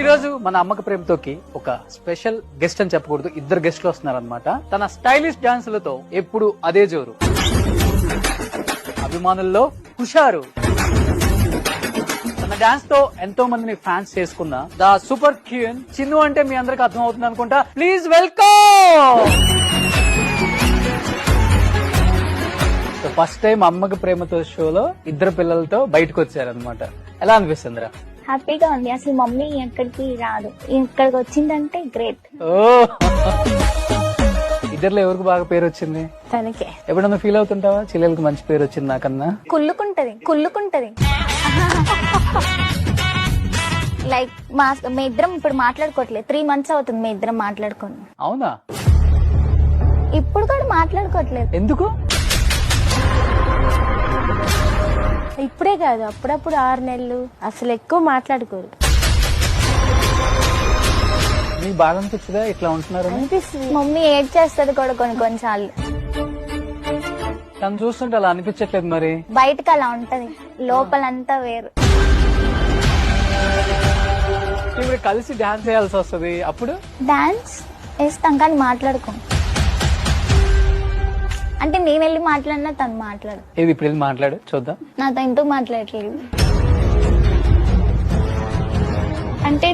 ఈ రోజు మన అమ్మక ప్రేమతోకి ఒక స్పెషల్ గెస్ట్ అని చెప్పకూడదు, ఇద్దరు గెస్ట్లు వస్తున్నారు అనమాట. తన స్టైలిష్ డాన్సులతో ఎప్పుడు అదే జోరు. అభిమానుల్లో హుషారు. తన డాన్స్ తో ఎంతో మందిని ఫ్యాన్స్ చేసుకున్న ద సూపర్ క్యూన్ చిన్ను అంటే మీ అందరికి అర్థం అవుతుంది అనుకుంటా. Please welcome. ఫస్ట్ టైం అమ్మకి ప్రేమతో షోలో ఇద్దరు పిల్లలతో బయటకు వచ్చారనమాట. ఎలా అనిపిస్తుందిరా? హ్యాపీగా ఉంది. అసలు మమ్మీ ఎక్కడికి రాదు, ఇక్కడికి వచ్చిందంటే గ్రేట్. ఓ, ఇద్దరులో ఎవరికి బాగా పేరు వచ్చింది? తనకే. ఎప్పుడన్నా ఫీల్ అవుతుంటావా చెల్లెలకి మంచి పేరు వచ్చింది నాకన్నా? కుళ్ళుకుంటది. లైక్ మీ ఇద్దరం ఇప్పుడు మాట్లాడుకోవట్లేదు. 3 months అవుతుంది మీ ఇద్దరం మాట్లాడుకోండి. అవునా? ఇప్పుడు కూడా మాట్లాడుకోవట్లేదు. ఎందుకు? ఇప్పుడే కాదు, అప్పుడప్పుడు 6 నెలలు అసలు ఎక్కువ మాట్లాడుకోరు. మీకు బాగా అనిపించదా ఇట్లా ఉంటున్నారు? అనిపిస్తుంది. మమ్మీ ఏడ్ చేస్తుంది కూడా కొన్నిసార్లు. తను చూస్తుంటే అలా అనిపించట్లేదు మరి. బయటకు అలా ఉంటది, లోపలంతా వేరు. ఇప్పుడు కలిసి డాన్స్ చేయాల్సి వస్తుంది, అప్పుడు డాన్స్ వేస్తాం కానీ మాట్లాడుకోం. అంటే నేను వెళ్ళి మాట్లాడినా తను మాట్లాడు. ఏది ఇప్పుడు వెళ్ళి మాట్లాడు చూద్దాం. నాతో ఎందుకు మాట్లాడట్లేదు అంటే